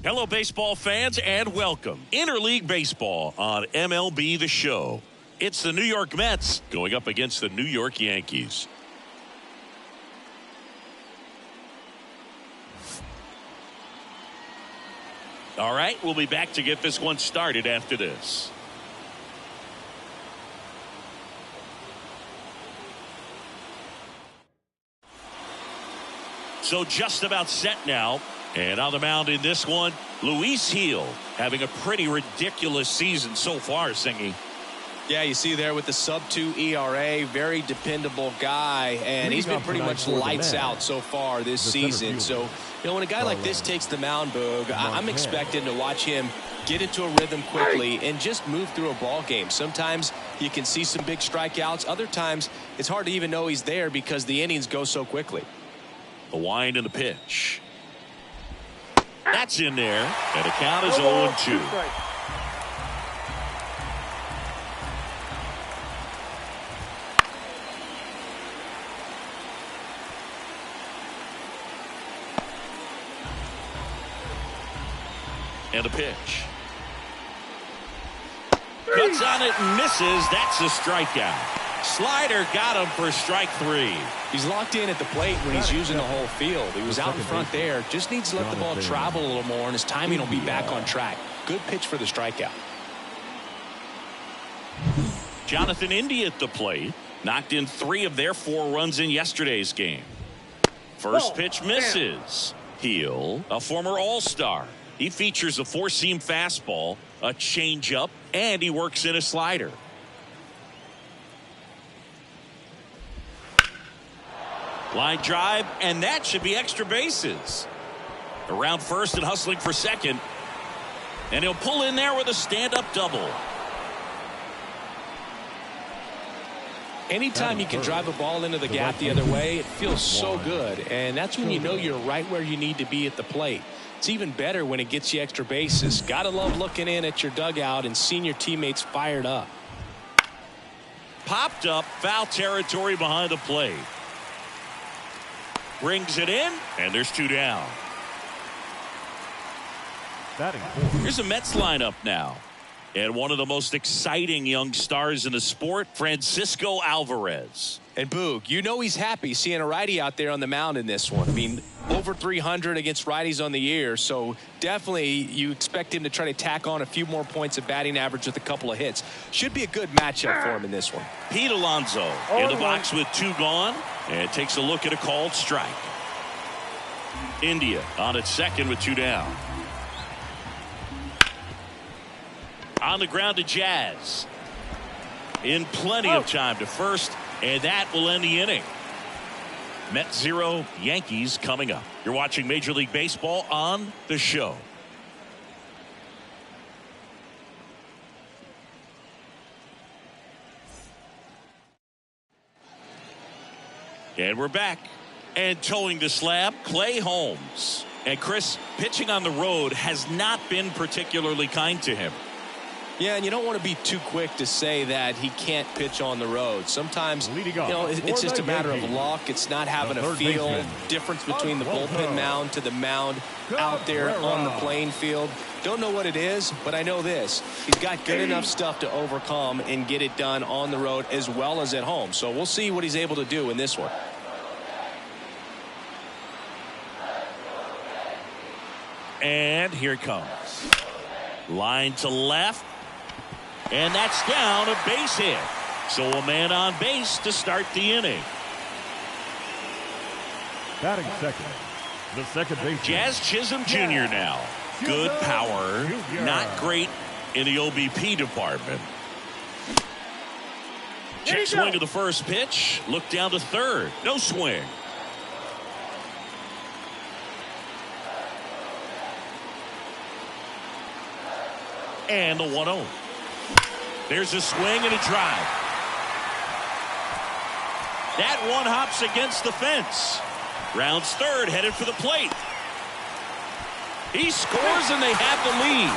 Hello, baseball fans, and welcome. Interleague Baseball on MLB The Show. It's the New York Mets going up against the New York Yankees. All right, we'll be back to get this one started after this. So just about set now. And on the mound in this one, Luis Gil having a pretty ridiculous season so far, Singy. Yeah, you see there with the sub-2 ERA, very dependable guy, and he's been pretty much lights out so far this season. So, when a guy like this takes the mound, Boog, I'm expecting to watch him get into a rhythm quickly and just move through a ball game. Sometimes you can see some big strikeouts. Other times it's hard to even know he's there because the innings go so quickly. The wind and the pitch. That's in there, and the count is 0-2. And a pitch. Cuts on it and misses. That's a strikeout. Slider got him for strike 3. He's locked in at the plate when he's using the whole field. He was out in front there. Just needs to let the ball travel a little more, and his timing will be back on track. Good pitch for the strikeout. Jonathan India at the plate. Knocked in 3 of their 4 runs in yesterday's game. First pitch misses. Gil, a former All-Star. He features a 4-seam fastball, a changeup, and he works in a slider. Line drive, and that should be extra bases. Around first and hustling for second. And he'll pull in there with a stand-up double. Anytime you can drive a ball into the gap the other way, it feels so good. And that's when you know you're right where you need to be at the plate. It's even better when it gets you extra bases. Gotta love looking in at your dugout and seeing your teammates fired up. Popped up, foul territory behind the plate. Brings it in, and there's 2 down. Here's a Mets lineup now. And one of the most exciting young stars in the sport, Francisco Alvarez. And Boog, you know he's happy seeing a righty out there on the mound in this one. I mean, over 300 against righties on the year, so definitely you expect him to try to tack on a few more points of batting average with a couple of hits. Should be a good matchup for him in this one. Pete Alonso in the box with 2 gone, and takes a look at a called strike. India on its second with 2 down. On the ground to Jazz. In plenty of time to first, and that will end the inning. Mets 0, Yankees coming up. You're watching Major League Baseball on The Show. And we're back. And towing the slab, Clay Holmes. And Chris, pitching on the road has not been particularly kind to him. Yeah, and you don't want to be too quick to say that he can't pitch on the road. Sometimes, it's just a matter of luck. It's not having a feel. Difference between the bullpen mound to the mound out there on the playing field. Don't know what it is, but I know this. He's got good enough stuff to overcome and get it done on the road as well as at home. So we'll see what he's able to do in this one. And here it comes. Line to left. And that's down, a base hit. So a man on base to start the inning. Batting second, the second baseman. Jazz Chisholm Jr. now. Good power. Not great in the OBP department. Check swing to the first pitch. Look down to third. No swing. And the 1-0. There's a swing and a drive. That one hops against the fence. Rounds third, headed for the plate. He scores and they have the lead.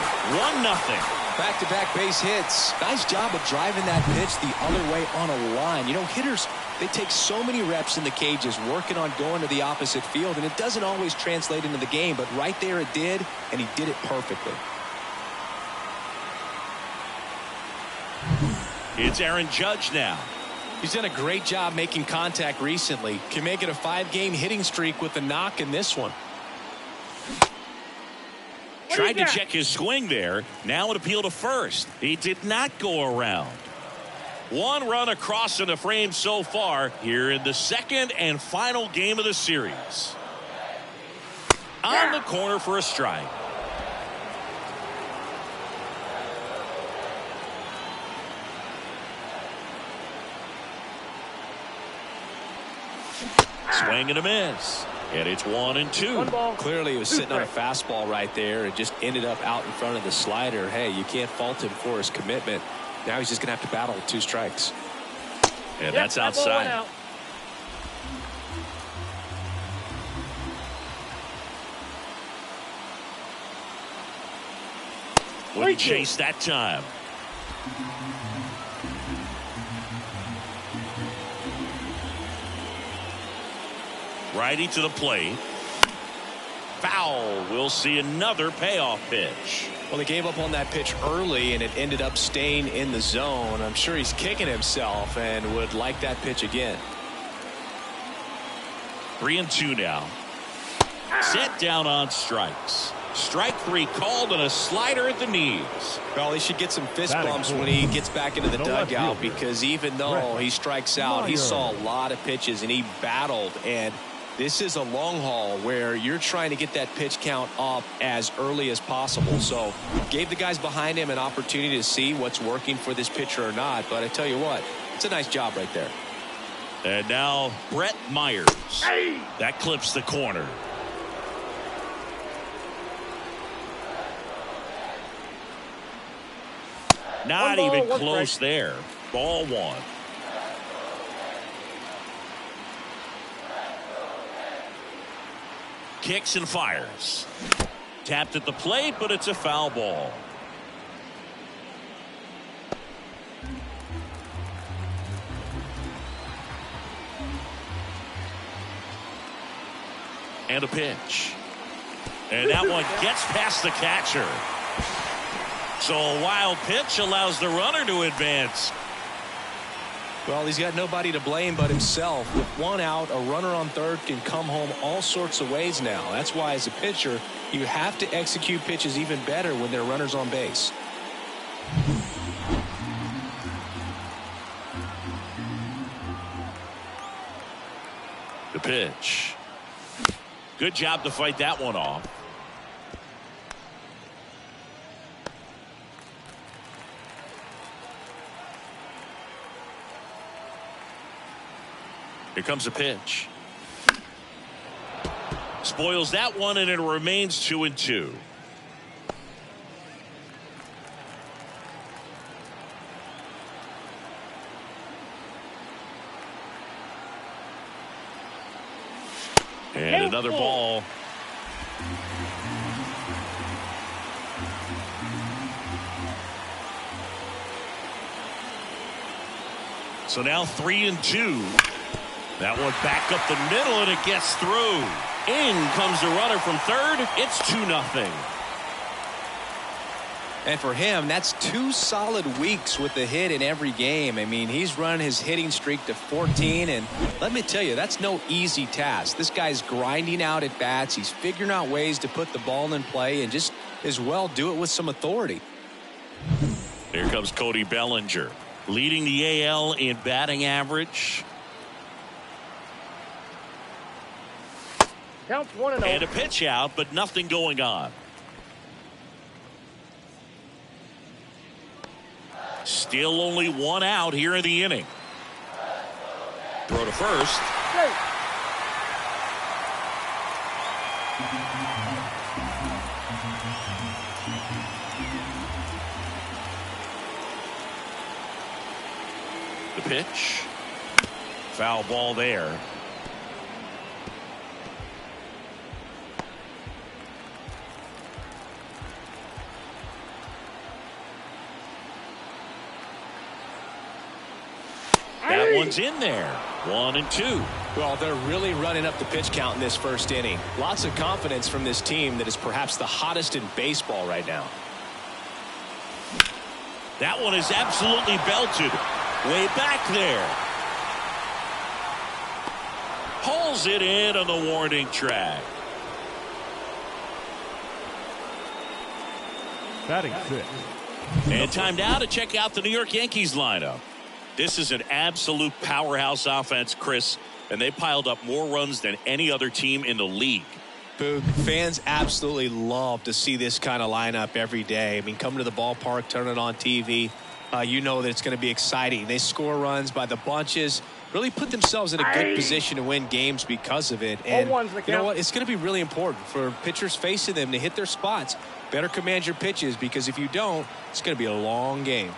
1-0. Back-to-back base hits. Nice job of driving that pitch the other way on a line. Hitters they take so many reps in the cages working on going to the opposite field, and it doesn't always translate into the game, but right there it did, and he did it perfectly. It's Aaron Judge now. He's done a great job making contact recently. Can make it a 5-game hitting streak with a knock in this one. Tried to check his swing there. Now an appeal to first. He did not go around. 1 run across in the frame so far here in the second and final game of the series. On the corner for a strike. Swing and a miss. And it's 1-2. Clearly he was sitting on a fastball right there and just ended up out in front of the slider. Hey, you can't fault him for his commitment. Now he's just going to have to battle with 2 strikes. And that's outside. Wouldn't chase that time. Righty to the plate. Foul. We'll see another payoff pitch. Well, they gave up on that pitch early, and it ended up staying in the zone. I'm sure he's kicking himself and would like that pitch again. 3-2 now. Set down on strikes. Strike 3 called and a slider at the knees. Well, he should get some fist bumps when he gets back into the dugout, because even though he strikes out, he saw a lot of pitches and he battled. And this is a long haul where you're trying to get that pitch count up as early as possible. So gave the guys behind him an opportunity to see what's working for this pitcher or not. But I tell you what, it's a nice job right there. And now Brett Myers. That clips the corner. Not even close there. Ball 1. Kicks and fires. Tapped at the plate, but it's a foul ball. And a pitch. And that one gets past the catcher. So a wild pitch allows the runner to advance. Well, he's got nobody to blame but himself. With 1 out, a runner on third can come home all sorts of ways now. That's why, as a pitcher, you have to execute pitches even better when there are runners on base. The pitch. Good job to fight that one off. Here comes a pitch. Spoils that one, and it remains 2-2. And another ball. So now 3-2. That one back up the middle, and it gets through. In comes the runner from third. It's 2-0. And for him, that's 2 solid weeks with the hit in every game. I mean, he's run his hitting streak to 14, and let me tell you, that's no easy task. This guy's grinding out at bats. He's figuring out ways to put the ball in play and just as well do it with some authority. Here comes Cody Bellinger, leading the AL in batting average. Counts 1-0. And a pitch out, but nothing going on. Still only 1 out here in the inning. Throw to first. The pitch. Foul ball there. That one's in there. 1-2. Well, they're really running up the pitch count in this first inning. Lots of confidence from this team that is perhaps the hottest in baseball right now. That one is absolutely belted. Way back there. Pulls it in on the warning track. Batting 6. And time now to check out the New York Yankees lineup. This is an absolute powerhouse offense, Chris, and they piled up more runs than any other team in the league. Boog, fans absolutely love to see this kind of lineup every day. I mean, come to the ballpark, turn it on TV. You know that it's going to be exciting. They score runs by the bunches, really put themselves in a good position to win games because of it. And you know what? It's going to be really important for pitchers facing them to hit their spots. Better command your pitches, because if you don't, it's going to be a long game.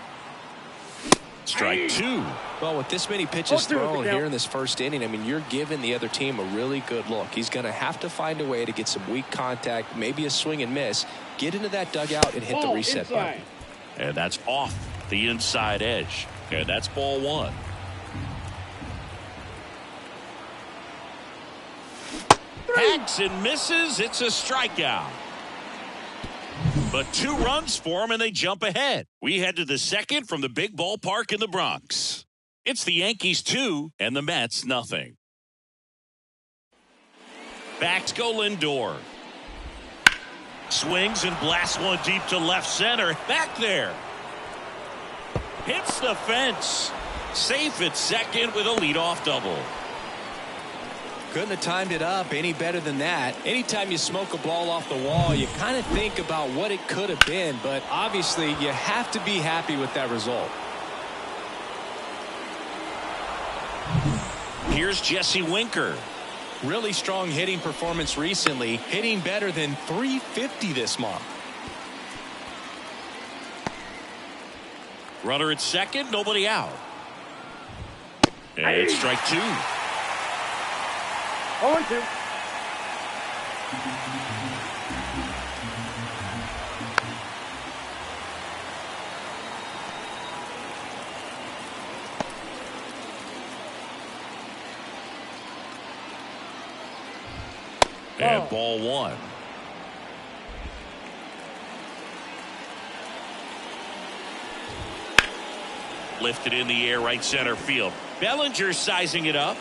Strike 2. Well, with this many pitches thrown here in this first inning, I mean, you're giving the other team a really good look. He's going to have to find a way to get some weak contact, maybe a swing and miss, get into that dugout and hit the reset button. And that's off the inside edge. And that's ball 1. Hacks and misses. It's a strikeout. But 2 runs for him, and they jump ahead. We head to the second from the big ballpark in the Bronx. It's the Yankees 2 and the Mets nothing. Backs go Lindor. Swings and blasts one deep to left center. Back there. Hits the fence. Safe at second with a leadoff double. Couldn't have timed it up any better than that. Anytime you smoke a ball off the wall, you kind of think about what it could have been, but obviously you have to be happy with that result. Here's Jesse Winker. Really strong hitting performance recently, hitting better than .350 this month. Runner at second, nobody out. And it's strike 2. 0-2. And ball 1. Lifted in the air, right center field. Bellinger sizing it up.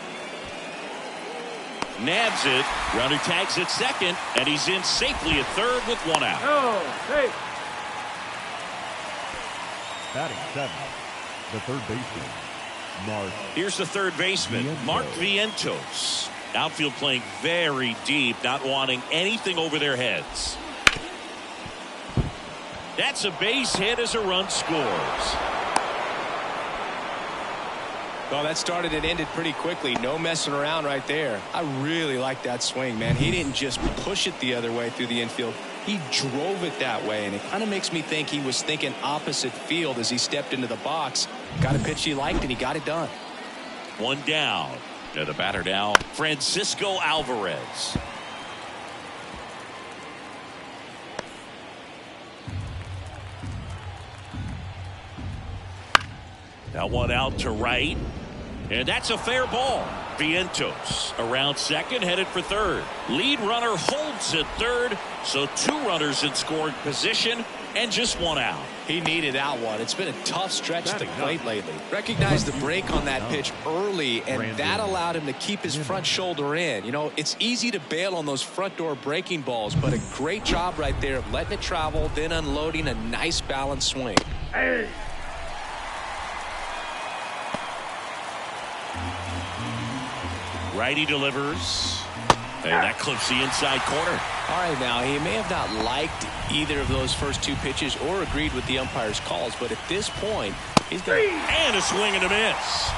Nabs it. Runner tags at second, and he's in safely at third with 1 out. Oh, hey. Batting 7. The third baseman, Mark. Here's the third baseman, Mark Vientos. Outfield playing very deep, not wanting anything over their heads. That's a base hit as a run scores. Well, that started and ended pretty quickly. No messing around right there. I really like that swing, man. He didn't just push it the other way through the infield. He drove it that way, and it kind of makes me think he was thinking opposite field as he stepped into the box. Got a pitch he liked, and he got it done. 1 down. To the batter now, Francisco Alvarez. That one out to right. And that's a fair ball. Vientos around second, headed for third. Lead runner holds at third, so 2 runners in scoring position and just 1 out. He needed that one. It's been a tough stretch at the plate lately. Recognized the break on that pitch early, and that allowed him to keep his front shoulder in. You know, it's easy to bail on those front door breaking balls, but a great job right there of letting it travel, then unloading a nice balanced swing. Hey. Righty delivers. And that clips the inside corner. All right, now, he may have not liked either of those first 2 pitches or agreed with the umpire's calls, but at this point, he's going to... And a swing and a miss.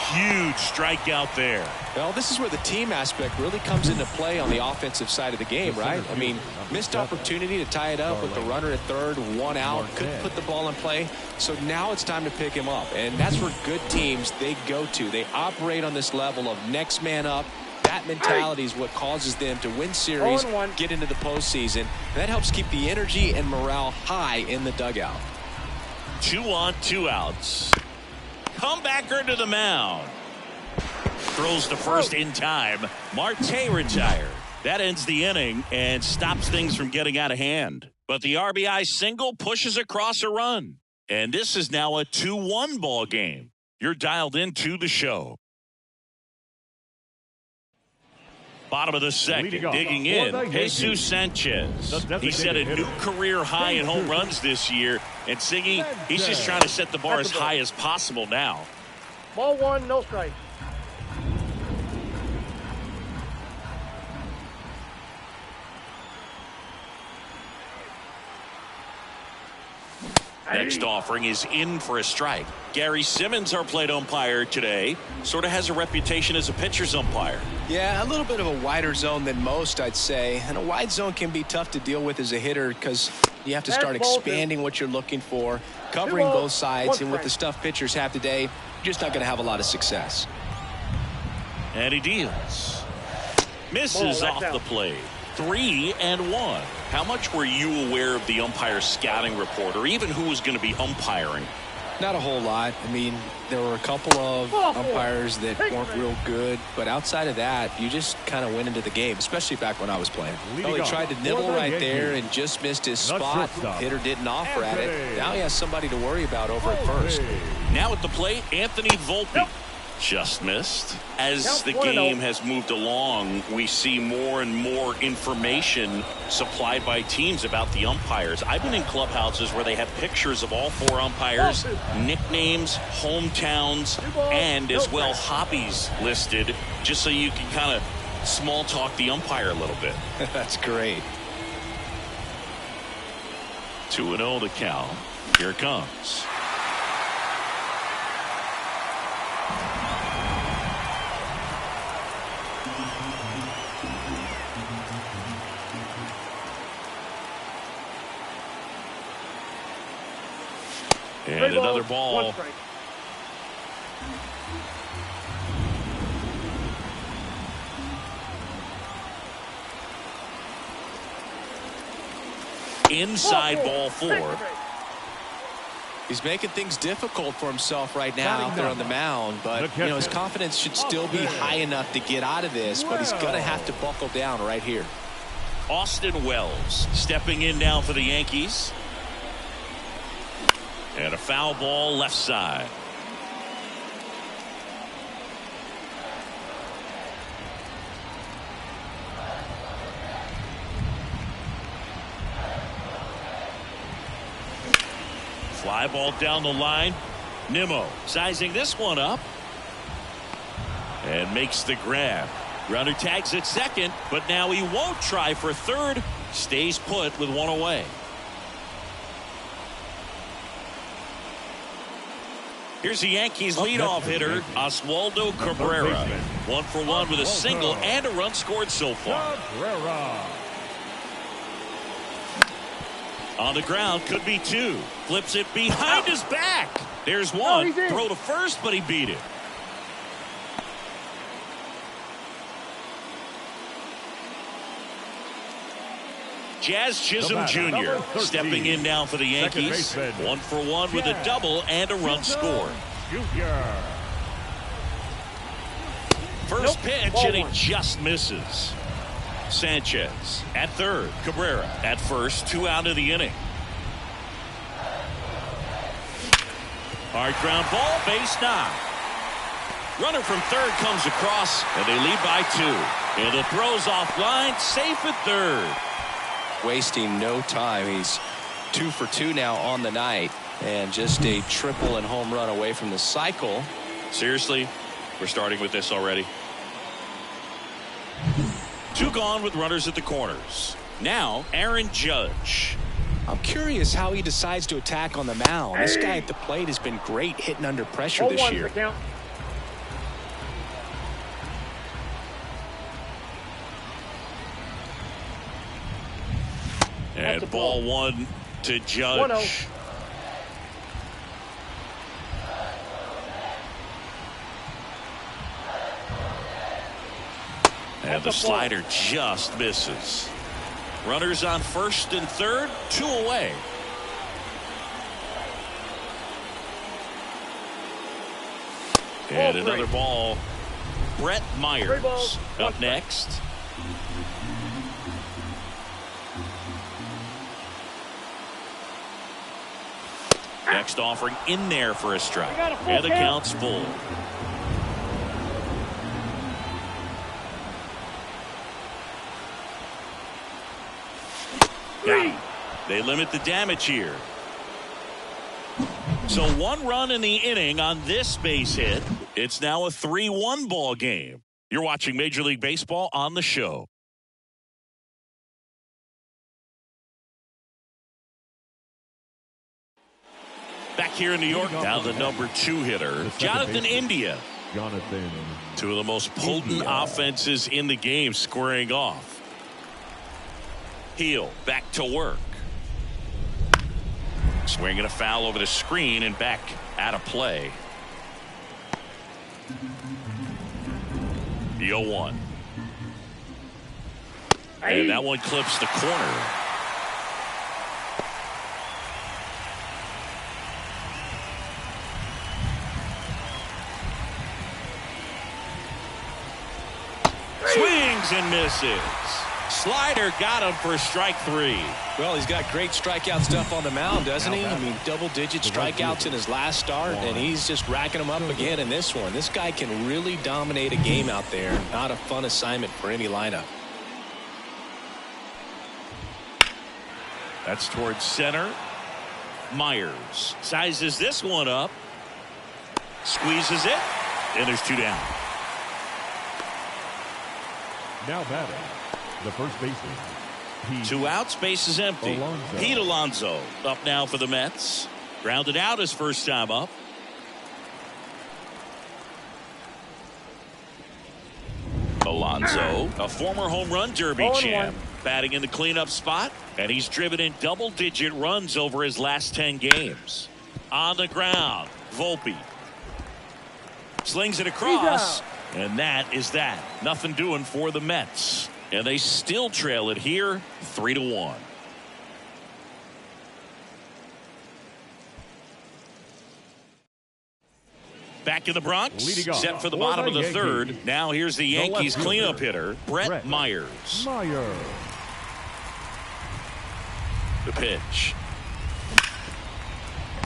Huge strikeout there. Well, this is where the team aspect really comes into play on the offensive side of the game, right? I mean, missed opportunity to tie it up with the runner at third, 1 out, couldn't put the ball in play. So now it's time to pick him up, and that's where good teams, they go to. They operate on this level of next man up. That mentality is what causes them to win series, get into the postseason. And that helps keep the energy and morale high in the dugout. 2 on, 2 outs. Comebacker to the mound. throws to first in time. Marte retired. That ends the inning and stops things from getting out of hand. But the RBI single pushes across a run. And this is now a 2-1 ball game. You're dialed into the show. Bottom of the second, digging in, Jesus Sanchez. He set a new career high in home runs this year. And Siggy, he's just trying to set the bar as high as possible now. Ball one, no strike. Next offering is in for a strike. Gary Simmons, our plate umpire today, sort of has a reputation as a pitcher's umpire. Yeah, a little bit of a wider zone than most, I'd say. And a wide zone can be tough to deal with as a hitter because you have to start expanding what you're looking for, covering both sides, and with the stuff pitchers have today, you're just not going to have a lot of success. And he deals. Misses off the plate. 3-1. How much were you aware of the umpire scouting report, or even who was going to be umpiring? Not a whole lot. I mean, there were a couple of umpires that weren't real good, but outside of that, you just kind of went into the game, especially back when I was playing. Well, he tried to nibble right there and just missed his spot. Hitter didn't offer at it. Now he has somebody to worry about over at first. Now at the plate, Anthony Volpe. Just missed. As the game has moved along, we see more and more information supplied by teams about the umpires. I've been in clubhouses where they have pictures of all four umpires, nicknames, hometowns, and as well hobbies listed, just so you can kind of small talk the umpire a little bit. That's great. 2-0 to count. Here it comes. And another ball. Inside ball 4. He's making things difficult for himself right now out there on the mound, but his confidence should still be high enough to get out of this, but he's going to have to buckle down right here. Austin Wells stepping in now for the Yankees. And a foul ball left side. Fly ball down the line. Nimmo sizing this one up. And makes the grab. Runner tags at second, but now he won't try for third. Stays put with one away. Here's the Yankees leadoff hitter, Oswaldo Cabrera. 1 for 1 with a single and a run scored so far. On the ground, could be 2. Flips it behind his back. There's 1. Throw to first, but he beat it. Jazz Chisholm Jr. stepping in now for the Yankees. 1 for 1 with a double and a run scored. First pitch, and he just misses. Sanchez at third. Cabrera at first. 2 out of the inning. Hard ground ball, base knock. Runner from third comes across, and they lead by 2. And the throw's offline, safe at third. Wasting no time. He's 2 for 2 now on the night, and just a triple and home run away from the cycle. Seriously, we're starting with this already. 2 gone with runners at the corners. Now Aaron Judge. I'm curious how he decides to attack on the mound. This guy at the plate has been great hitting under pressure this year. And ball 1 to Judge. And the slider just misses. Runners on first and third, 2 away. And another ball. Brett Myers up next. Next offering in there for a strike. And the count's full. They limit the damage here. So 1 run in the inning on this base hit. It's now a 3-1 ball game. You're watching Major League Baseball on the show. Back here in New York, now the number 2 hitter, Jonathan India. Two of the most potent offenses in the game squaring off. Heel back to work. Swinging a foul over the screen and back out of play. The 0-1. And that one clips the corner. Swings and misses. Slider got him for strike 3. Well, he's got great strikeout stuff on the mound, doesn't he? I mean, double-digit strikeouts in his last start, and he's just racking them up again in this one. This guy can really dominate a game out there. Not a fun assignment for any lineup. That's towards center. Myers sizes this one up. Squeezes it. And there's 2 down. Now batting, the first baseman. 2 outs, base is empty. Pete Alonso up now for the Mets. Grounded out his first time up. Alonso, a former home run derby champ, batting in the cleanup spot, and he's driven in double-digit runs over his last 10 games. On the ground, Volpe slings it across, and that is that. Nothing doing for the Mets. And they still trail it here 3-1. Back in the Bronx, set for the bottom of the third. Now here's the Yankees cleanup hitter, Brett Myers. The pitch.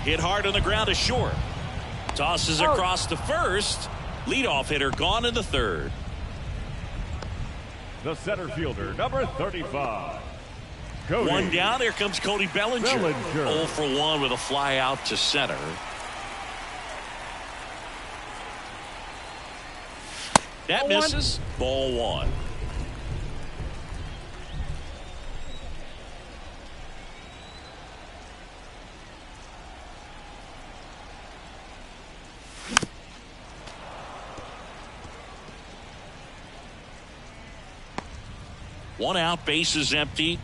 Hit hard on the ground to short. Tosses across to first. Leadoff hitter gone in the third. The center fielder, number 35. Cody. 1 down. Here comes Cody Bellinger. 0 for 1 with a fly out to center. That misses. Ball 1. One out, base is empty.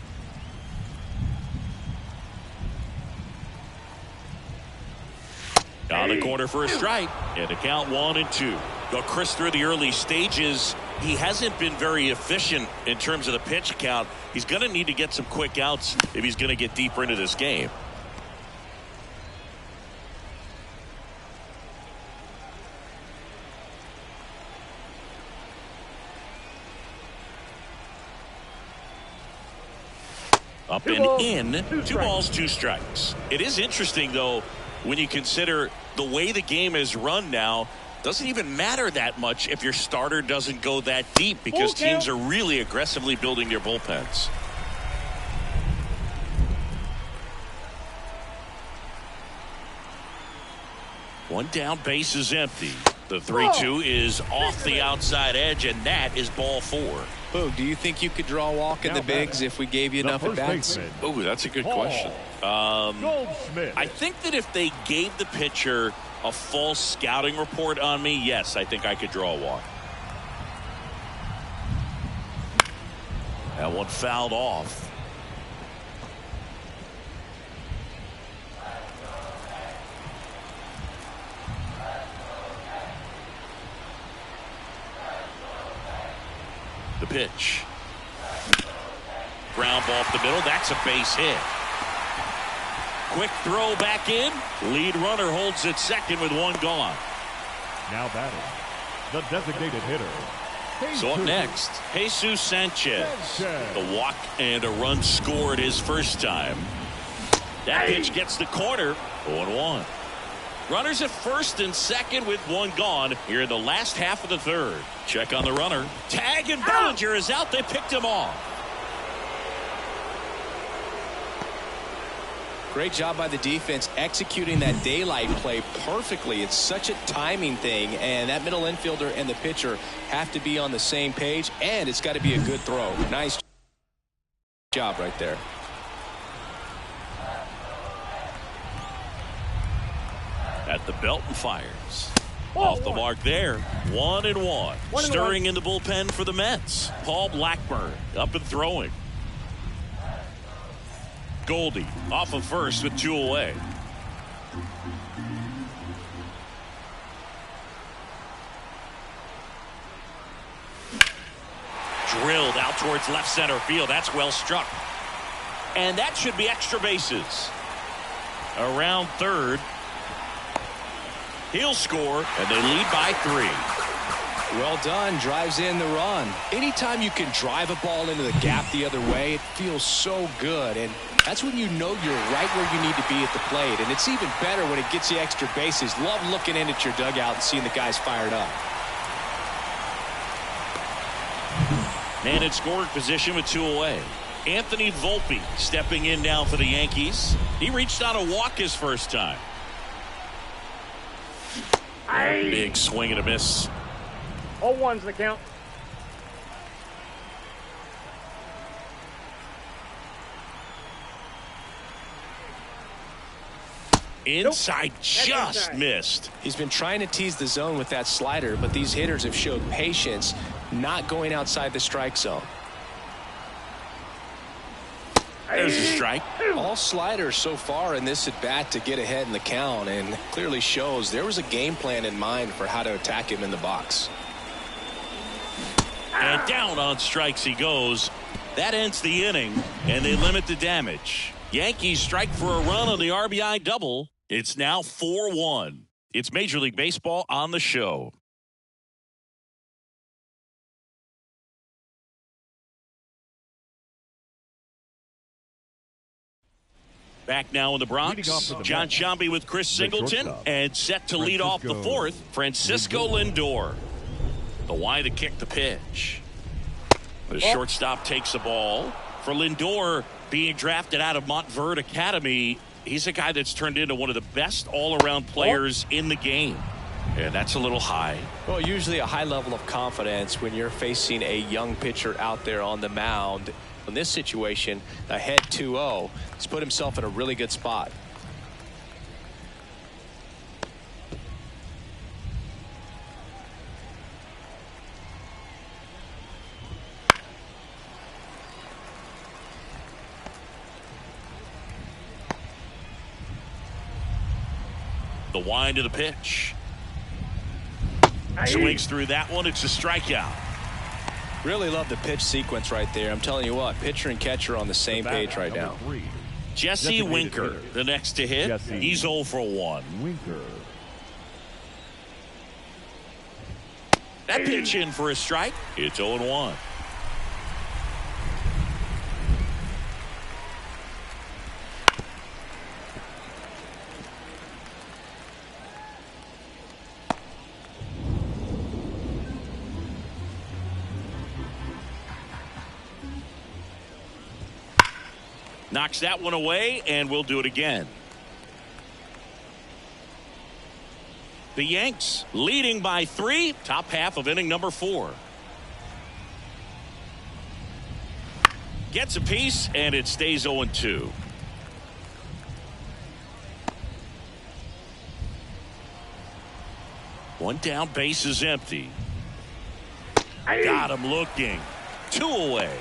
On the corner for a strike, and the count 1-2. Well, Chris, through the early stages, he hasn't been very efficient in terms of the pitch count. He's going to need to get some quick outs if he's going to get deeper into this game. Up and in, 2 balls, 2 strikes. It is interesting, though, when you consider the way the game is run now. Doesn't even matter that much if your starter doesn't go that deep, because teams are really aggressively building their bullpens. One down, base is empty. The 3-2 is off the outside edge, and that is ball 4. Boog, do you think you could draw a walk in the bigs if we gave you enough at bats? Oh, that's a good question. I think that if they gave the pitcher a false scouting report on me, yes, I think I could draw a walk. That one fouled off. The pitch. Ground ball up the middle. That's a base hit. Quick throw back in. Lead runner holds at second with 1 gone. Now batting, the designated hitter. So up next, Jesus Sanchez. A walk and a run scored his first time. That pitch gets the corner. 0-1. Runners at first and second with one gone here in the last half of the third. Check on the runner. Tag, and Bellinger is out. They picked him off. Great job by the defense executing that daylight play perfectly. It's such a timing thing, and that middle infielder and the pitcher have to be on the same page, and it's got to be a good throw. Nice job right there. At the belt and fires. Off the mark there. 1-1. Stirring in the bullpen for the Mets. Paul Blackburn up and throwing. Goldie off of first with 2 away. Drilled out towards left center field. That's well struck. And that should be extra bases. Around third. He'll score, and they lead by 3. Well done. Drives in the run. Anytime you can drive a ball into the gap the other way, it feels so good. And that's when you know you're right where you need to be at the plate. And it's even better when it gets you extra bases. Love looking in at your dugout and seeing the guys fired up. Man in scoring position with 2 away. Anthony Volpe stepping in now for the Yankees. He reached on a walk his first time. Big swing and a miss. 0-1's the count. Inside, just inside. missed. He's been trying to tease the zone with that slider, but these hitters have showed patience, not going outside the strike zone. There's a strike. All sliders so far in this at bat to get ahead in the count, and clearly shows there was a game plan in mind for how to attack him in the box. And down on strikes he goes. That ends the inning, and they limit the damage. Yankees strike for a run on the RBI double. It's now 4-1. It's Major League Baseball on the show. Back now in the Bronx, John Sciambi with Chris Singleton, and set to lead off the fourth, Francisco Lindor. The Y to kick the pitch. The shortstop takes the ball. For Lindor, being drafted out of Montverde Academy, he's a guy that's turned into one of the best all-around players in the game. And that's a little high. Well, usually a high level of confidence when you're facing a young pitcher out there on the mound. In this situation, ahead 2-0, he's put himself in a really good spot. The wind of the pitch. Swings through that one. It's a strikeout. Really love the pitch sequence right there. I'm telling you what, pitcher and catcher on the same page right now. Jesse Winker, the next to hit. He's 0 for 1. Winker. That pitch in for a strike. It's 0-1. Knocks that one away, and we'll do it again. The Yanks leading by 3, top half of inning number 4. Gets a piece, and it stays 0-2. One down, base is empty. Got him looking. 2 away.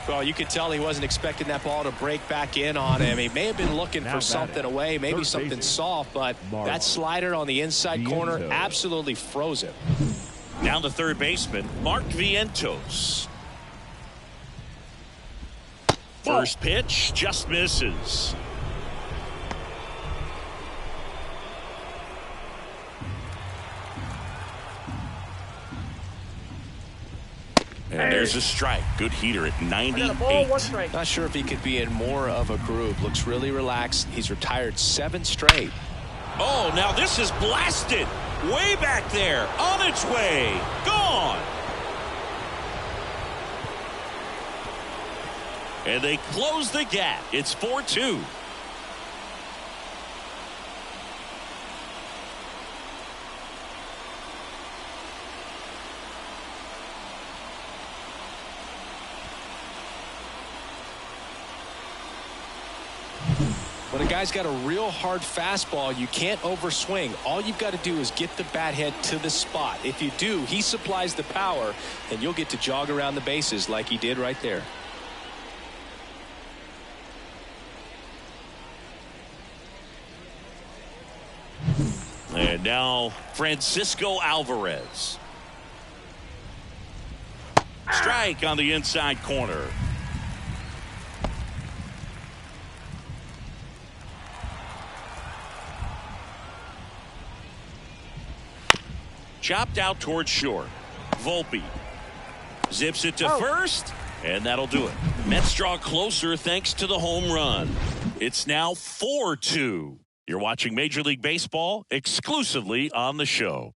Well, you could tell he wasn't expecting that ball to break back in on him. He may have been looking for something away, maybe something soft, but that slider on the inside corner absolutely froze him. Down to third baseman, Mark Vientos. First pitch just misses. There's a strike. Good heater at 98. Not sure if he could be in more of a groove. Looks really relaxed. He's retired 7 straight. Oh, now this is blasted. Way back there. On its way. Gone. And they close the gap. It's 4-2. When a guy's got a real hard fastball, you can't overswing. All you've got to do is get the bat head to the spot. If you do, he supplies the power, and you'll get to jog around the bases like he did right there. And now Francisco Alvarez. Strike on the inside corner. Chopped out towards short. Volpe zips it to first, and that'll do it. Mets draw closer thanks to the home run. It's now 4-2. You're watching Major League Baseball exclusively on the show.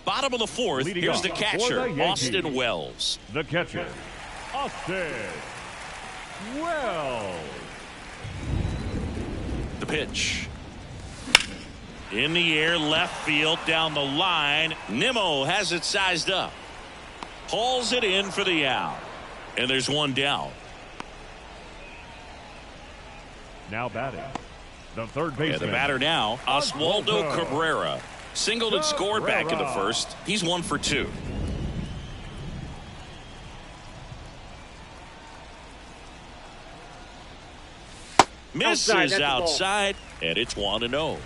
Bottom of the fourth. Leading Here's the off catcher, for the Austin Wells. The catcher, Austin Wells. The pitch. In the air, left field, down the line. Nimmo has it sized up. Hauls it in for the out. And there's one down. Now batting, the third baseman. And the batter now, Oswaldo Cabrera. Singled and scored back in the first. He's 1 for 2. Misses outside, and it's 1-0.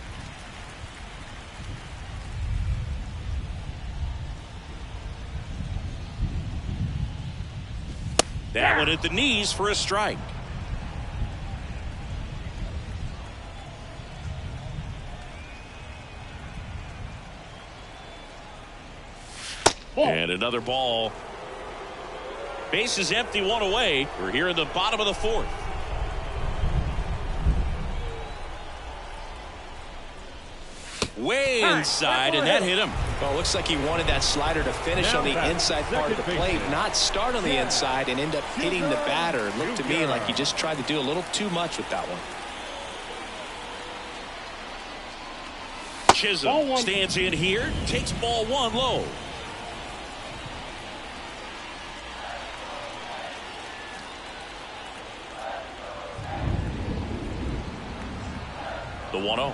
That one at the knees for a strike. And another ball. Base is empty, 1 away. We're here in the bottom of the fourth. Way inside, and that hit him. Well, it looks like he wanted that slider to finish on the inside part of the plate, not start on the inside and end up hitting the batter. It looked to me like he just tried to do a little too much with that one. Chisholm stands in here, takes ball 1 low. The 1-0.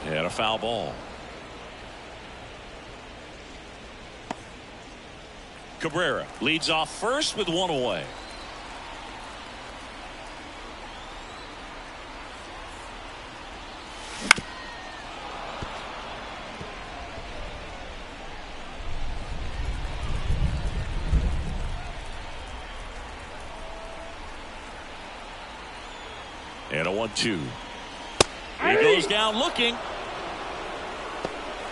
And a foul ball. Cabrera leads off first with 1 away. And a 1-2. He goes down looking.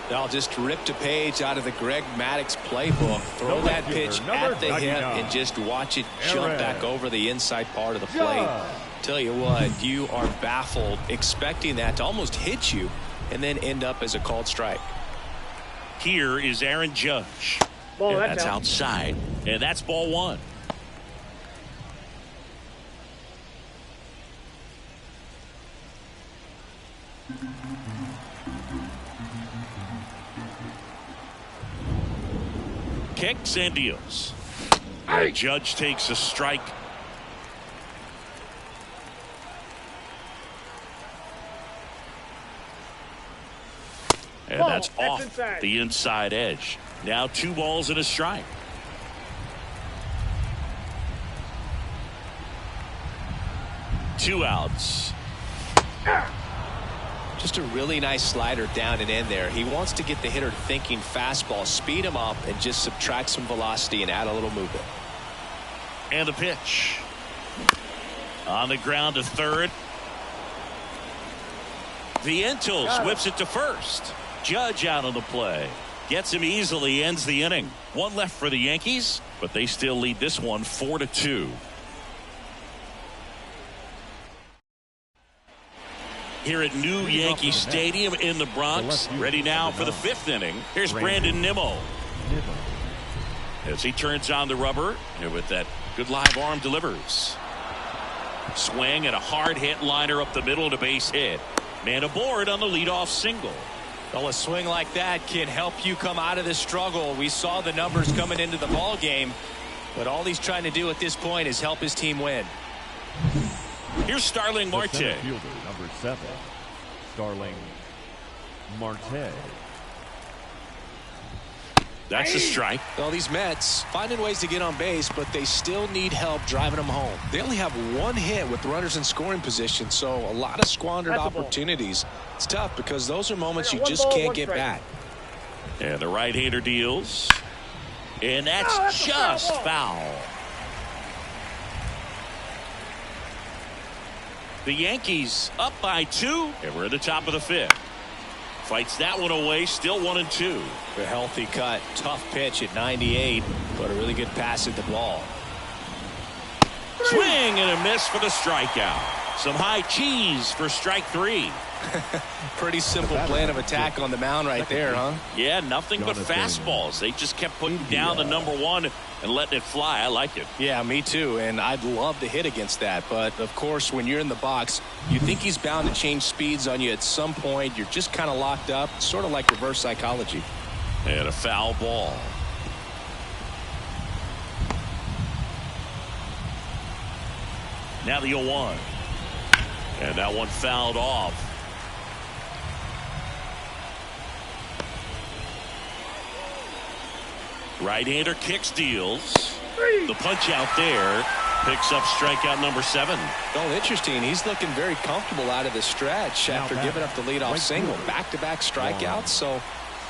They'll just ripped a page out of the Greg Maddux playbook. Throw that pitch at the hip and just watch it jump back over the inside part of the plate. Tell you what, you are baffled expecting that to almost hit you and then end up as a called strike. Here is Aaron Judge. And that's outside. And that's ball 1. Kicks and deals. Judge takes a strike. And that's off the inside edge. Now 2 balls and a strike. Two outs. Just a really nice slider down and in there. He wants to get the hitter thinking fastball, speed him up, and just subtract some velocity and add a little movement. And the pitch. On the ground to third. Vientos whips it to first. Judge out on the play. Gets him easily, ends the inning. One left for the Yankees, but they still lead this one 4-2. Here at New Yankee Stadium in the Bronx, ready now for the fifth inning. Here's Brandon Nimmo. As he turns on the rubber, and with that good live arm delivers. Swing and a hard hit liner up the middle to base hit. Man aboard on the leadoff single. Well, a swing like that can help you come out of this struggle. We saw the numbers coming into the ball game, but all he's trying to do at this point is help his team win. Here's Starling Marte. Fielder, number 7, Starling Marte. That's a strike. Well, these Mets finding ways to get on base, but they still need help driving them home. They only have one hit with runners in scoring position, so a lot of squandered opportunities. It's tough because those are moments you just can't get back. And the right-hander deals. And that's just foul. The Yankees up by 2, and we're at the top of the fifth. Fights that one away, still 1-2. A healthy cut, tough pitch at 98, but a really good pass at the ball. Swing and a miss for the strikeout. Some high cheese for strike 3. Pretty simple plan of attack on the mound right there, huh? Yeah, nothing but fastballs. They just kept putting down the number 1 and letting it fly. I like it. Yeah, me too, and I'd love to hit against that, but of course when you're in the box, you think he's bound to change speeds on you at some point. You're just kind of locked up, sort of like reverse psychology. And a foul ball. Now the 0-1. And that one fouled off. Right-hander kicks, deals. The punch out there picks up strikeout number 7. Well, interesting. He's looking very comfortable out of the stretch after giving up the leadoff single. Back-to-back strikeouts, so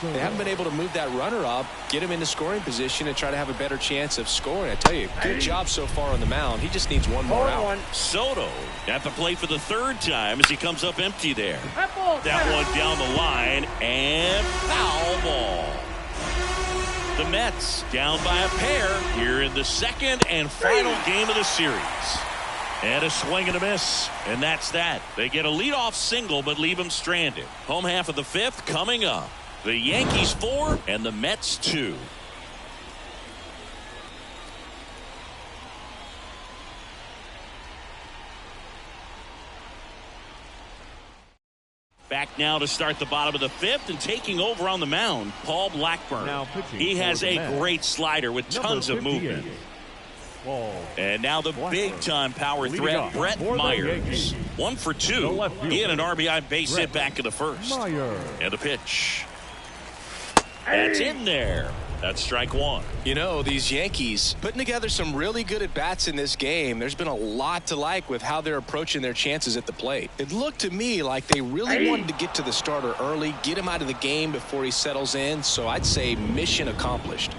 they haven't been able to move that runner up, get him into scoring position, and try to have a better chance of scoring. I tell you, good job so far on the mound. He just needs one more out. Soto at the plate for the 3rd time as he comes up empty there. That one down the line, and foul ball. The Mets down by a pair here in the 2nd and final game of the series. And a swing and a miss. And that's that. They get a leadoff single but leave him stranded. Home half of the 5th coming up. The Yankees 4 and the Mets 2. Back now to start the bottom of the 5th, and taking over on the mound, Paul Blackburn. He has a great slider with tons of movement. And now the big-time power threat, Brett Myers. 1 for 2. He had an RBI base hit back in the 1st. And the pitch. That's in there. That's strike 1. You know, these Yankees putting together some really good at-bats in this game. There's been a lot to like with how they're approaching their chances at the plate. It looked to me like they really wanted to get to the starter early, get him out of the game before he settles in. So I'd say mission accomplished.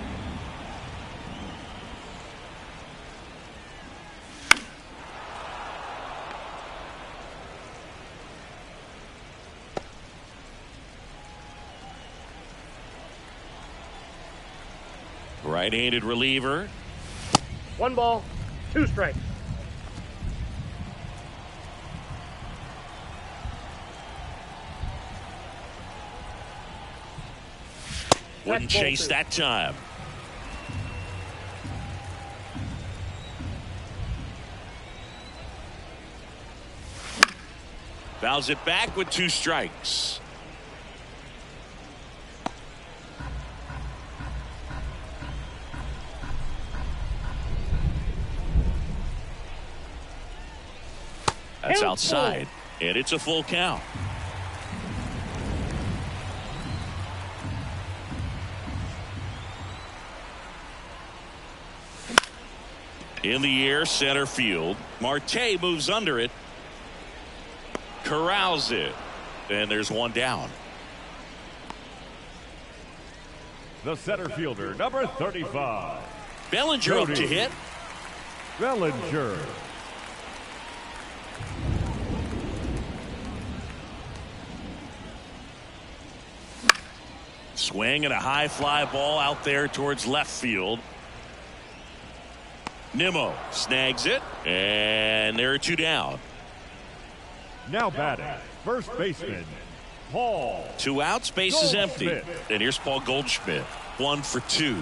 Right-handed reliever. 1 ball, 2 strikes. Wouldn't chase that time. Fouls it back with 2 strikes. That's outside, and it's a full count. In the air, center field. Marte moves under it. Corrals it. And there's one down. The center fielder, number 35. Bellinger up to hit. Bellinger. Swing and a high fly ball out there towards left field. Nimmo snags it, and there are 2 down. Now batting, first baseman, Paul. 2 outs, base is empty. Goldschmidt. And here's Paul Goldschmidt, 1 for 2.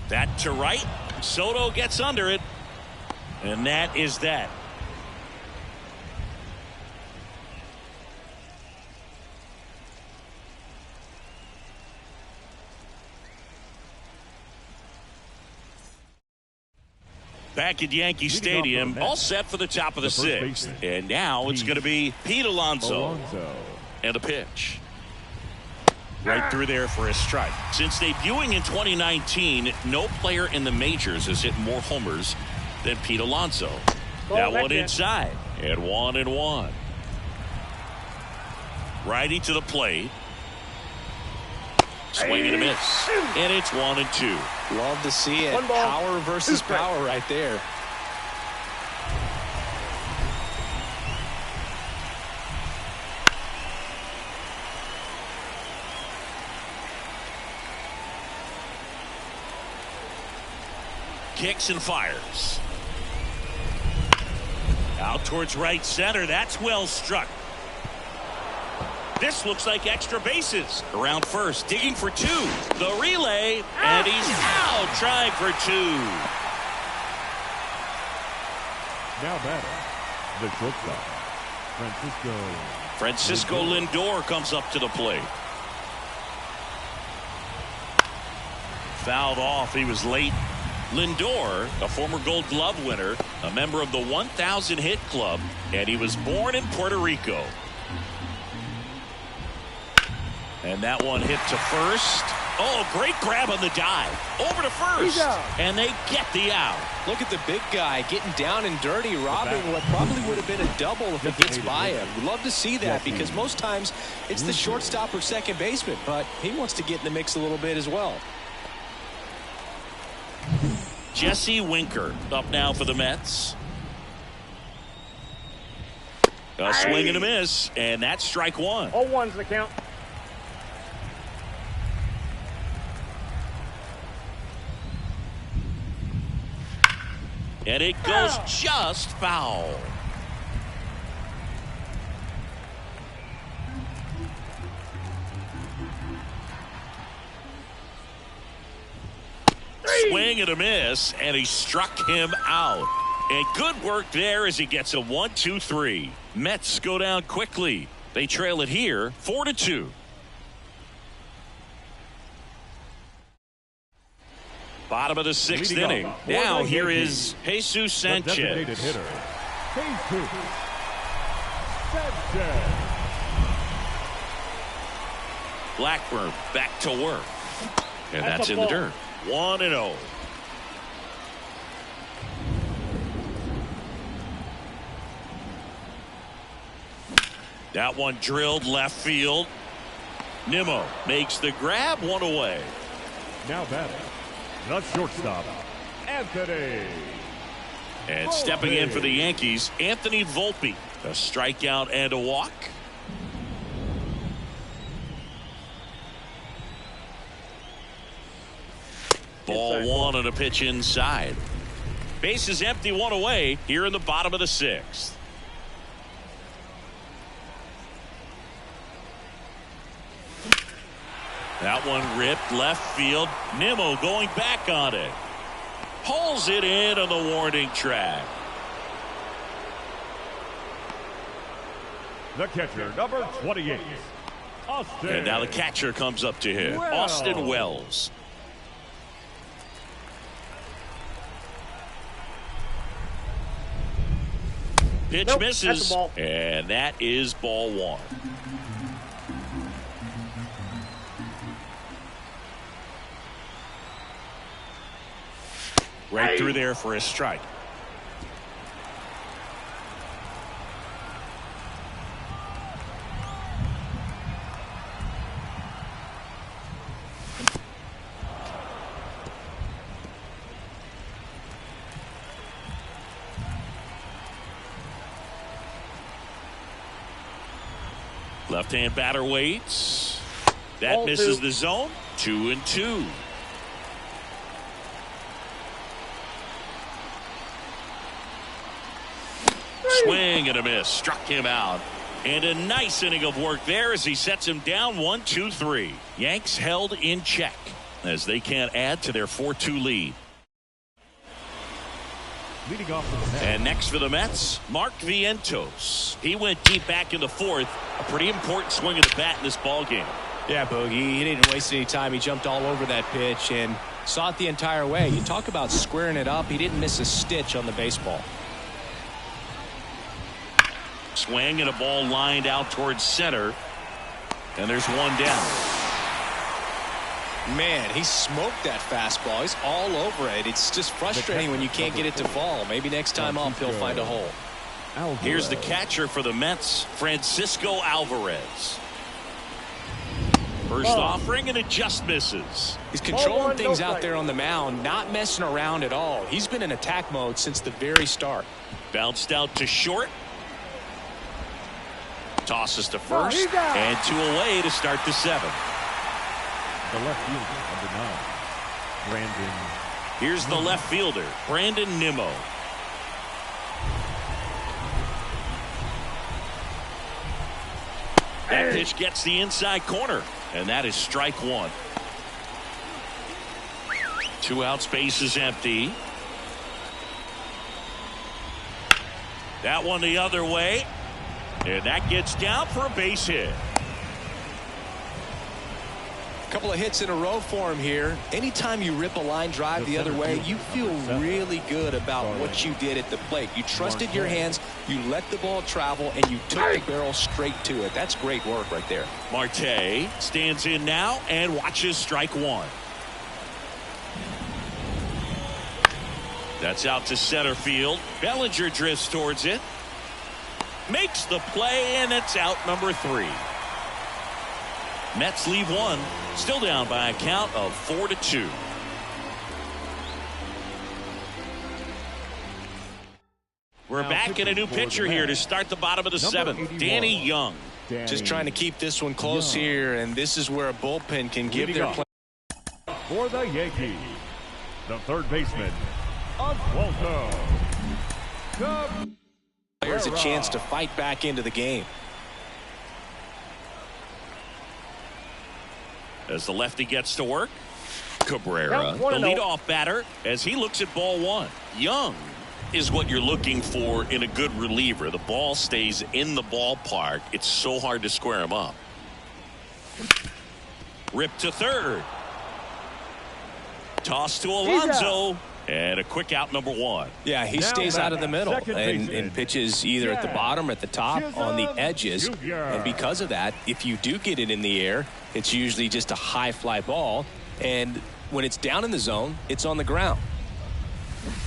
That to right. Soto gets under it. And that is that. Back at Yankee Stadium, all set for the top of the 6th. And now it's going to be Pete Alonso. And a pitch. Right through there for a strike. Since debuting in 2019, no player in the majors has hit more homers than Pete Alonso. That one inside. And 1-1. Righty to the plate. Swing and a miss. And it's 1-2. Love to see it. Power versus power right there. Kicks and fires. Out towards right center. That's well struck. This looks like extra bases. Around first, digging for 2. The relay, and he's out, trying for 2. Now batting, the shortstop, Francisco Lindor comes up to the plate. Fouled off. He was late. Lindor, a former Gold Glove winner, a member of the 1,000 hit club, and he was born in Puerto Rico. And that one hit to first. Oh, great grab on the dive. Over to first. And they get the out. Look at the big guy getting down and dirty, robbing what probably would have been a double if it gets by him. We'd love to see that because most times it's the shortstop or second baseman, but he wants to get in the mix a little bit as well. Jesse Winker up now for the Mets. A swing and a miss, and that's strike 1. 0-1's the count. And it goes just foul. Swing and a miss, and he struck him out. And good work there as he gets a 1-2-3. Mets go down quickly. They trail it here 4-2. Bottom of the 6th inning. Now here is Jesus Sanchez. designated hitter, Jesus Sanchez. Blackburn back to work. And that's in the dirt. 1-0. That one drilled left field. Nimmo makes the grab, 1 away. Now batting, the shortstop, Anthony. And stepping in for the Yankees, Anthony Volpe. A strikeout and a walk. Ball 1 and a pitch inside. Base is empty, 1 away here in the bottom of the 6th. That one ripped left field. Nimmo going back on it. Pulls it in on the warning track. The catcher, number 28, Austin. And now the catcher comes up to him. Austin Wells. Pitch misses, and that is ball 1. Right through there for a strike. Left-hand batter waits. That Ball misses two. the zone. 2-2. Swing and a miss. Struck him out. And a nice inning of work there as he sets him down 1-2-3. Yanks held in check as they can't add to their 4-2 lead. Leading off for the Mets. And next for the Mets, Mark Vientos. He went deep back in the fourth. A pretty important swing of the bat in this ball game. Yeah, Bogey, he didn't waste any time. He jumped all over that pitch and saw it the entire way. You talk about squaring it up. He didn't miss a stitch on the baseball. Swing and a ball lined out towards center. And there's one down. Man, he smoked that fastball. He's all over it. It's just frustrating when you can't get it to fall. Maybe next time off he'll find a hole. Here's the catcher for the Mets, Francisco Alvarez. First offering, and it just misses. He's controlling things out there on the mound, not messing around at all. He's been in attack mode since the very start. Bounced out to short. Tosses to first, and 2 away to start the 7th. The left fielder, number 9, Brandon. Here's the left fielder, Brandon Nimmo. That pitch gets the inside corner, and that is strike 1. 2 outs, base is empty. That one the other way, and that gets down for a base hit. A couple of hits in a row for him here. Anytime you rip a line drive the other way, you feel really good about what you did at the plate. You trusted your hands, you let the ball travel, and you took the barrel straight to it. That's great work right there. Marte stands in now and watches strike 1. That's out to center field. Bellinger drifts towards it. Makes the play, and it's out number 3. Mets leave 1. Still down by a count of 4-2. We're back in a new pitcher here to start the bottom of the 7th. Danny Young. Just trying to keep this one close here, and this is where a bullpen can give their play. For the Yankees, the third baseman, Oswaldo. Players a chance to fight back into the game. As the lefty gets to work, Cabrera, the leadoff batter, as he looks at ball 1. Young is what you're looking for in a good reliever. The ball stays in the ballpark. It's so hard to square him up. Rip to third. Toss to Alonso. And a quick out, number 1. Yeah, he stays out of the middle and pitches either at the bottom or at the top on the edges. And because of that, if you do get it in the air, it's usually just a high fly ball. And when it's down in the zone, it's on the ground.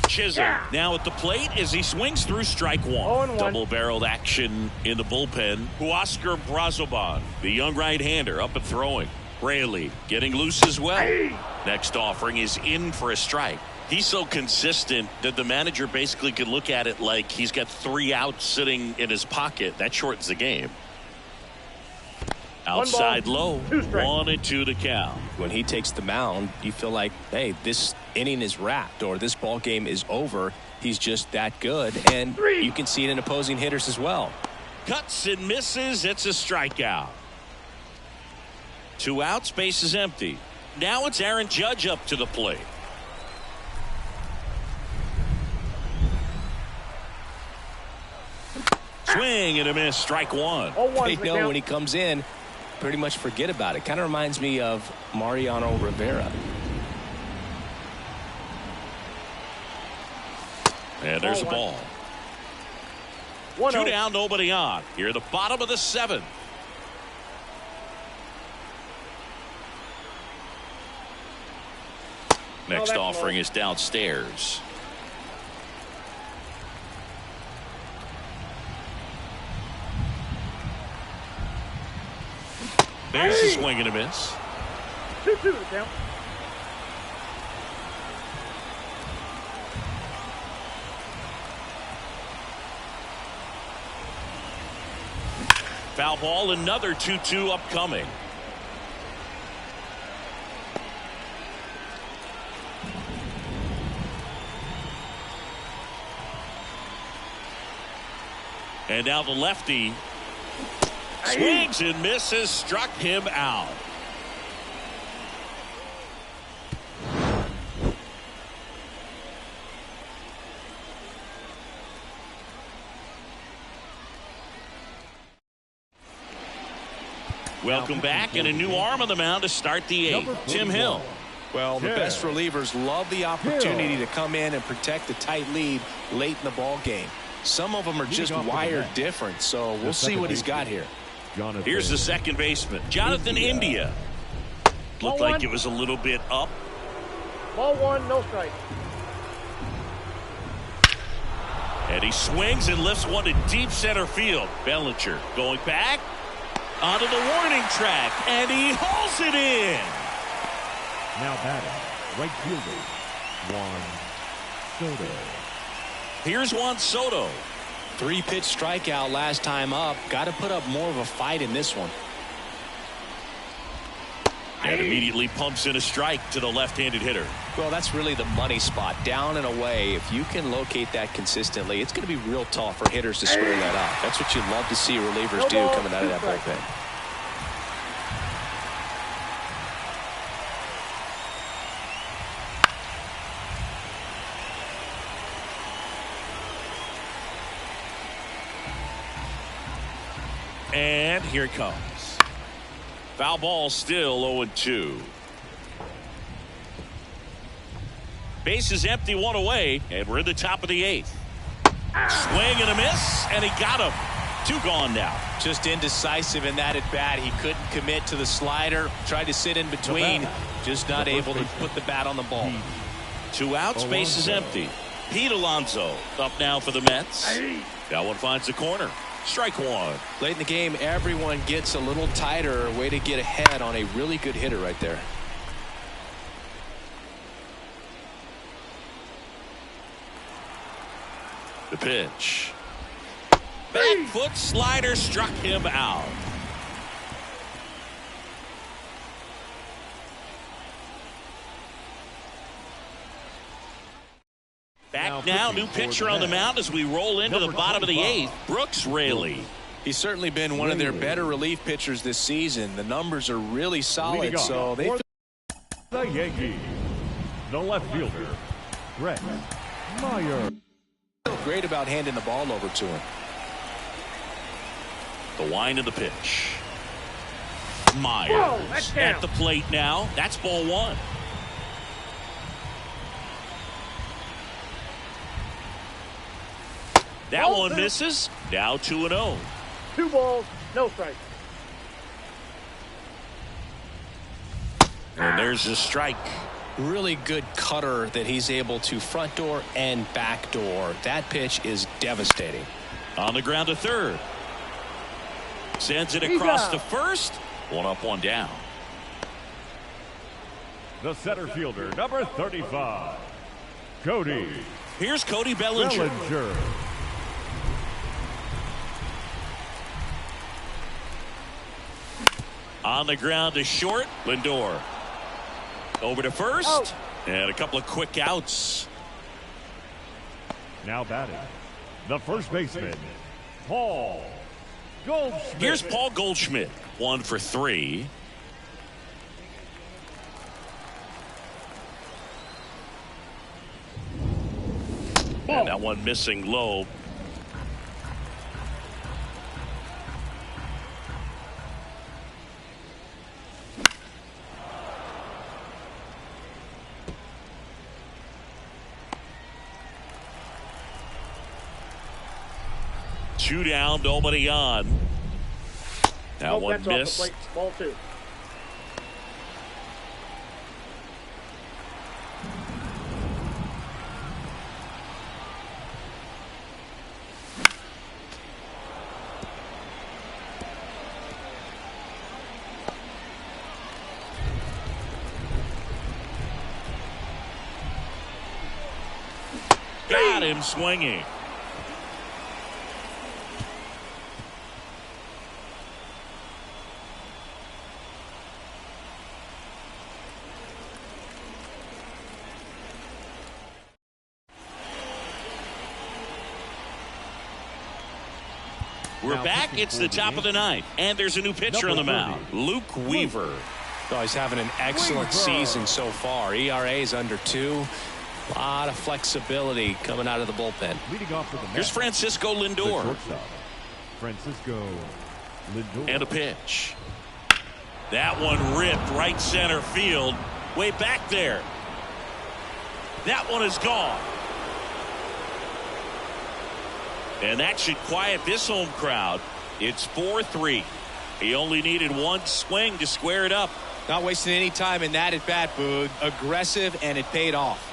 Chisholm now at the plate as he swings through strike 1. Double-barreled action in the bullpen. Huascar Brazoban, the young right-hander, up and throwing. Raley getting loose as well. Next offering is in for a strike. He's so consistent that the manager basically could look at it like he's got 3 outs sitting in his pocket. That shortens the game. Outside low, 1-2 to count. When he takes the mound, you feel like, hey, this inning is wrapped or this ball game is over. He's just that good, and you can see it in opposing hitters as well. Cuts and misses. It's a strikeout. 2 outs, base is empty. Now it's Aaron Judge up to the plate. Swing and a miss, strike 1. They know when he comes in, pretty much forget about it. Kind of reminds me of Mariano Rivera. And there's a ball. 2 down, nobody on. Here at the bottom of the 7th. Next offering is downstairs. There's a swing and a miss. 2-2 to count. Foul ball, another 2-2 upcoming. And now the lefty swings and misses, struck him out. Welcome back, and a new arm on the mound to start the eighth. Tim Hill. Well, the best relievers love the opportunity to come in and protect a tight lead late in the ball game. Some of them are just wired different, so we'll see what he's got here. Here's the second baseman, Jonathan India. Looked like it was a little bit up. Ball one, no strike. And he swings and lifts one to deep center field. Bellinger going back onto the warning track, and he hauls it in. Now batting, right fielder, Juan Soto. Here's Juan Soto. 3-pitch strikeout last time up. Got to put up more of a fight in this one. And immediately pumps in a strike to the left-handed hitter. Well, that's really the money spot. Down and away. If you can locate that consistently, it's going to be real tough for hitters to square that up. That's what you love to see relievers do coming out of that bullpen. And here it comes. Foul ball, still 0-2. Base is empty, one away, and we're in the top of the eighth. Swing and a miss, and he got him. 2 gone now. Just indecisive in that at bat. He couldn't commit to the slider. Tried to sit in between. Just not able to put the bat on the ball. 2 outs, base is empty. Pete Alonso up now for the Mets. That one finds the corner. Strike one. Late in the game, everyone gets a little tighter. Way to get ahead on a really good hitter right there. The pitch. Back foot slider struck him out. Back now, new pitcher on the mound as we roll into the bottom of the eighth. Brooks Raley. He's certainly been one of their better relief pitchers this season. The numbers are really solid, so they. The Yankees, the left fielder, Brett Meyer. Feel great about handing the ball over to him. The wind of the pitch. Myers at the plate now. That's ball one. That one misses. Now 2-0. 2 balls, no strike. And there's a strike. Really good cutter that he's able to front door and back door. That pitch is devastating. On the ground to third. Sends it across to first. 1 up, 1 down. The center fielder, number 35, Cody. Here's Cody Bellinger. On the ground to short. Lindor. Over to first. Out. And a couple of quick outs. Now batting, the first baseman, Paul Goldschmidt. Here's Paul Goldschmidt. 1 for 3. And that one missing low. Two down, nobody on. That one missed. Ball 2. Got him swinging. We're Now back. pitching It's for the the top of the ninth, and there's a new pitcher on the mound, Luke Weaver. Oh, he's having an excellent season so far. ERA is under 2. A lot of flexibility coming out of the bullpen. Leading off for the Mets, Here's Francisco the Lindor. shortstop, Francisco Lindor. And a pitch. That one ripped right center field. Way back there. That one is gone. And that should quiet this home crowd. It's 4-3. He only needed one swing to square it up. Not wasting any time in that at bat, Boog. Aggressive, and it paid off.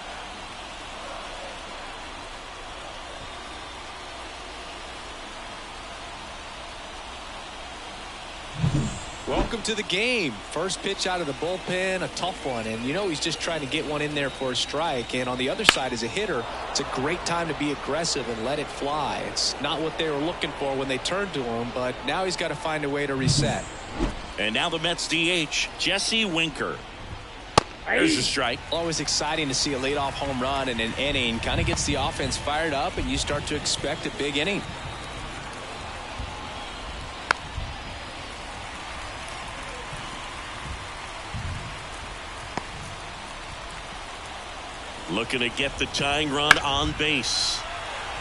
Welcome to the game. First pitch out of the bullpen, a tough one. And you know he's just trying to get one in there for a strike. And on the other side, as a hitter, it's a great time to be aggressive and let it fly. It's not what they were looking for when they turned to him, but now he's got to find a way to reset. And now the Mets DH, Jesse Winker. There's a strike. Always exciting to see a leadoff home run in an inning. Kind of gets the offense fired up, and you start to expect a big inning. Looking to get the tying run on base.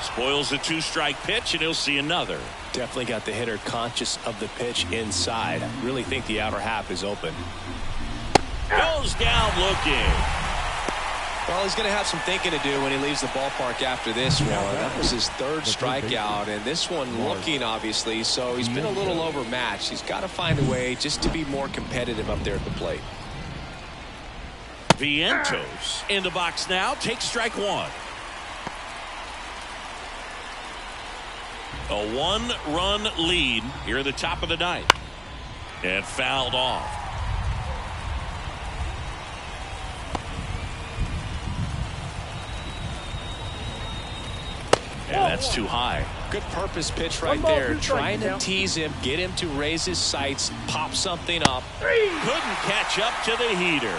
Spoils a 2-strike pitch, and he'll see another. Definitely got the hitter conscious of the pitch inside. I really think the outer half is open. Goes down looking. Well, he's going to have some thinking to do when he leaves the ballpark after this one. That was his 3rd strikeout, and this one looking, obviously, so he's been a little overmatched. He's got to find a way just to be more competitive up there at the plate. Vientos in the box now. Takes strike 1. A 1-run lead here at the top of the ninth. And fouled off. And that's too high. Good purpose pitch right there. Trying to tease him, get him to raise his sights, pop something up. Couldn't catch up to the heater.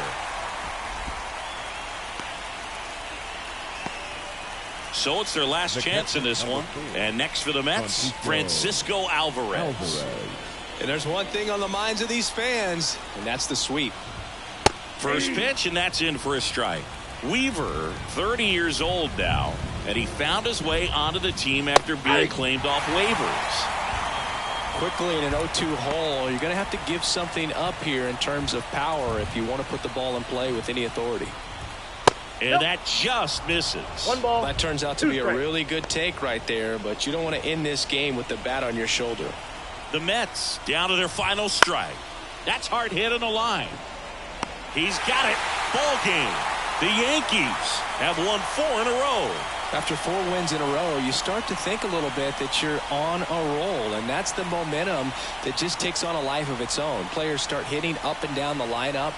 So it's their last chance in this one. And next for the Mets, Francisco Alvarez. And there's one thing on the minds of these fans, and that's the sweep. First pitch, and that's in for a strike. Weaver, 30 years old now, and he found his way onto the team after being claimed off waivers. Quickly in an 0-2 hole, you're going to have to give something up here in terms of power if you want to put the ball in play with any authority. And that just misses. 1 ball. That turns out to be a really good take right there, but you don't want to end this game with the bat on your shoulder. The Mets down to their final strike. That's hard hit on the line. He's got it. Ball game. The Yankees have won 4 in a row. After 4 wins in a row, you start to think a little bit that you're on a roll, and that's the momentum that just takes on a life of its own. Players start hitting up and down the lineup.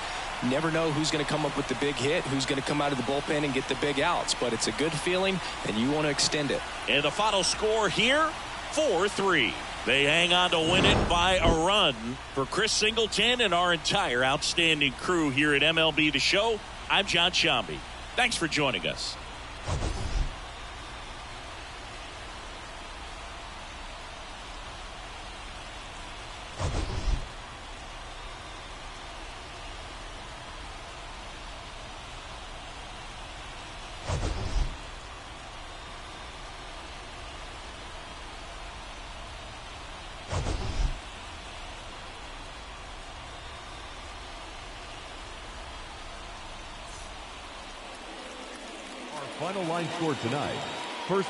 Never know who's going to come up with the big hit, who's going to come out of the bullpen and get the big outs, but it's a good feeling, and you want to extend it. And the final score here, 4-3. They hang on to win it by a run. For Chris Singleton and our entire outstanding crew here at MLB The Show, I'm John Shambi. Thanks for joining us. Final line score tonight. First